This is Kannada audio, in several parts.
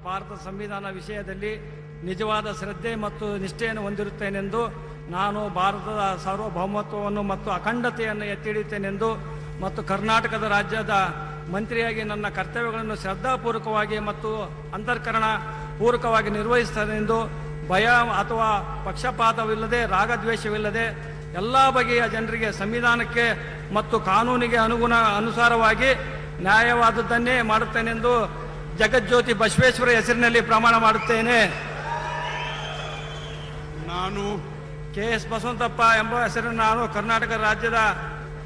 ಭಾರತ ಸಂವಿಧಾನ ವಿಷಯದಲ್ಲಿ ನಿಜವಾದ ಶ್ರದ್ಧೆ ಮತ್ತು ನಿಷ್ಠೆಯನ್ನು ಹೊಂದಿರುತ್ತೇನೆಂದು, ನಾನು ಭಾರತದ ಸಾರ್ವಭೌಮತ್ವವನ್ನು ಮತ್ತು ಅಖಂಡತೆಯನ್ನು ಎತ್ತಿ ಹಿಡಿಯುತ್ತೇನೆಂದು ಮತ್ತು ಕರ್ನಾಟಕದ ರಾಜ್ಯದ ಮಂತ್ರಿಯಾಗಿ ನನ್ನ ಕರ್ತವ್ಯಗಳನ್ನು ಶ್ರದ್ಧಾಪೂರ್ವಕವಾಗಿ ಮತ್ತು ಅಂತಃಕರಣ ಪೂರ್ವಕವಾಗಿ ನಿರ್ವಹಿಸುತ್ತೇನೆಂದು ಭಯ ಅಥವಾ ಪಕ್ಷಪಾತವಿಲ್ಲದೆ ರಾಗದ್ವೇಷವಿಲ್ಲದೆ ಎಲ್ಲ ಬಗೆಯ ಜನರಿಗೆ ಸಂವಿಧಾನಕ್ಕೆ ಮತ್ತು ಕಾನೂನಿಗೆ ಅನುಸಾರವಾಗಿ ನ್ಯಾಯವಾದದ್ದನ್ನೇ ಮಾಡುತ್ತೇನೆಂದು ಜಗಜ್ಯೋತಿ ಬಸವೇಶ್ವರ ಹೆಸರಿನಲ್ಲಿ ಪ್ರಮಾಣ ಮಾಡುತ್ತೇನೆ. ನಾನು ಕೆ.ಎಸ್. ಬಸವಂತಪ್ಪ ಎಂಬ ಹೆಸರನ್ನು ನಾನು ಕರ್ನಾಟಕ ರಾಜ್ಯದ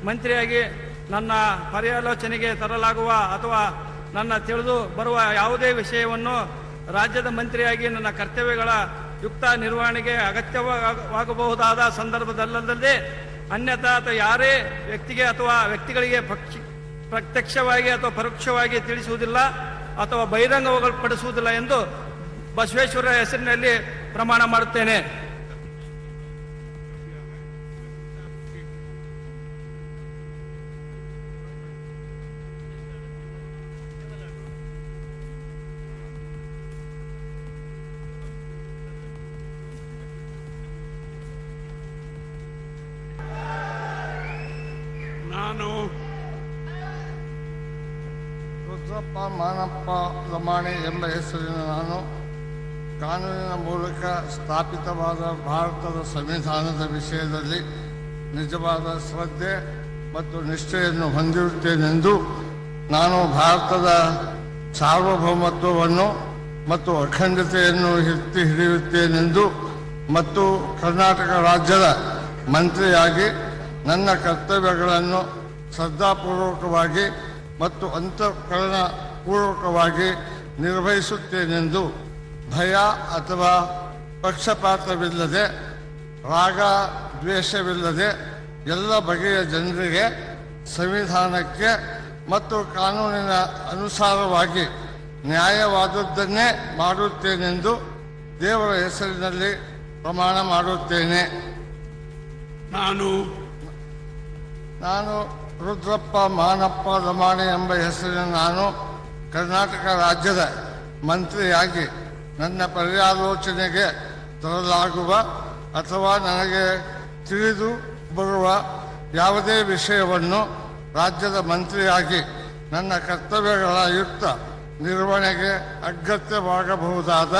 ಮಂತ್ರಿಯಾಗಿ ನನ್ನ ಪರ್ಯಾಲೋಚನೆಗೆ ತರಲಾಗುವ ಅಥವಾ ನನ್ನ ತಿಳಿದು ಬರುವ ಯಾವುದೇ ವಿಷಯವನ್ನು ರಾಜ್ಯದ ಮಂತ್ರಿಯಾಗಿ ನನ್ನ ಕರ್ತವ್ಯಗಳ ಯುಕ್ತ ನಿರ್ವಹಣೆಗೆ ಅಗತ್ಯವಾಗಬಹುದಾದ ಸಂದರ್ಭದಲ್ಲದೆ ಅನ್ಯಥಾ ಅಥವಾ ಯಾರೇ ವ್ಯಕ್ತಿಗೆ ಅಥವಾ ವ್ಯಕ್ತಿಗಳಿಗೆ ಪ್ರತ್ಯಕ್ಷವಾಗಿ ಅಥವಾ ಪರೋಕ್ಷವಾಗಿ ತಿಳಿಸುವುದಿಲ್ಲ ಅಥವಾ ಬಹಿರಂಗಪಡಿಸುವುದಿಲ್ಲ ಎಂದು ಬಸವೇಶ್ವರ ಹೆಸರಿನಲ್ಲಿ ಪ್ರಮಾಣ ಮಾಡುತ್ತೇನೆ. ನಾನು ರುದ್ರಪ್ಪ ಮಾನಪ್ಪ ಲಮಾಣಿ ಎಂಬ ಹೆಸರಿನ ನಾನು ಕಾನೂನಿನ ಮೂಲಕ ಸ್ಥಾಪಿತವಾದ ಭಾರತದ ಸಂವಿಧಾನದ ವಿಷಯದಲ್ಲಿ ನಿಜವಾದ ಶ್ರದ್ಧೆ ಮತ್ತು ನಿಷ್ಠೆಯನ್ನು ಹೊಂದಿರುತ್ತೇನೆಂದು, ನಾನು ಭಾರತದ ಸಾರ್ವಭೌಮತ್ವವನ್ನು ಮತ್ತು ಅಖಂಡತೆಯನ್ನು ಎತ್ತಿ ಹಿಡಿಯುತ್ತೇನೆಂದು ಮತ್ತು ಕರ್ನಾಟಕ ರಾಜ್ಯದ ಮಂತ್ರಿಯಾಗಿ ನನ್ನ ಕರ್ತವ್ಯಗಳನ್ನು ಶ್ರದ್ಧಾಪೂರ್ವಕವಾಗಿ ಮತ್ತು ಅಂತಃಕರಣ ಪೂರ್ವಕವಾಗಿ ನಿರ್ವಹಿಸುತ್ತೇನೆಂದು ಭಯ ಅಥವಾ ಪಕ್ಷಪಾತವಿಲ್ಲದೆ ರಾಗ ದ್ವೇಷವಿಲ್ಲದೆ ಎಲ್ಲ ಬಗೆಯ ಜನರಿಗೆ ಸಂವಿಧಾನಕ್ಕೆ ಮತ್ತು ಕಾನೂನಿನ ಅನುಸಾರವಾಗಿ ನ್ಯಾಯವಾದದ್ದನ್ನೇ ಮಾಡುತ್ತೇನೆಂದು ದೇವರ ಹೆಸರಿನಲ್ಲಿ ಪ್ರಮಾಣ ಮಾಡುತ್ತೇನೆ. ನಾನು ರುದ್ರಪ್ಪ ಮಾನಪ್ಪ ಲಮಾಣಿ ಎಂಬ ಹೆಸರಿನ ನಾನು ಕರ್ನಾಟಕ ರಾಜ್ಯದ ಮಂತ್ರಿಯಾಗಿ ನನ್ನ ಪರ್ಯಾಲೋಚನೆಗೆ ತರಲಾಗುವ ಅಥವಾ ನನಗೆ ತಿಳಿದು ಬರುವ ಯಾವುದೇ ವಿಷಯವನ್ನು ರಾಜ್ಯದ ಮಂತ್ರಿಯಾಗಿ ನನ್ನ ಕರ್ತವ್ಯಗಳ ಯುಕ್ತ ನಿರ್ವಹಣೆಗೆ ಅಗತ್ಯವಾಗಬಹುದಾದ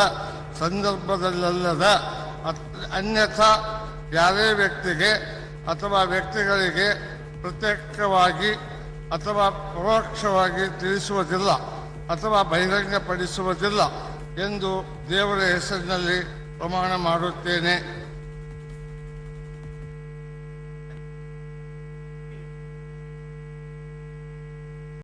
ಸಂದರ್ಭದಲ್ಲದ ಅನ್ಯಥಾ ಯಾರೇ ವ್ಯಕ್ತಿಗೆ ಅಥವಾ ವ್ಯಕ್ತಿಗಳಿಗೆ ಪ್ರತ್ಯೇಕವಾಗಿ ಅಥವಾ ಪರೋಕ್ಷವಾಗಿ ತಿಳಿಸುವುದಿಲ್ಲ ಅಥವಾ ಬಹಿರಂಗಪಡಿಸುವುದಿಲ್ಲ ಎಂದು ದೇವರ ಹೆಸರಿನಲ್ಲಿ ಪ್ರಮಾಣ ಮಾಡುತ್ತೇನೆ.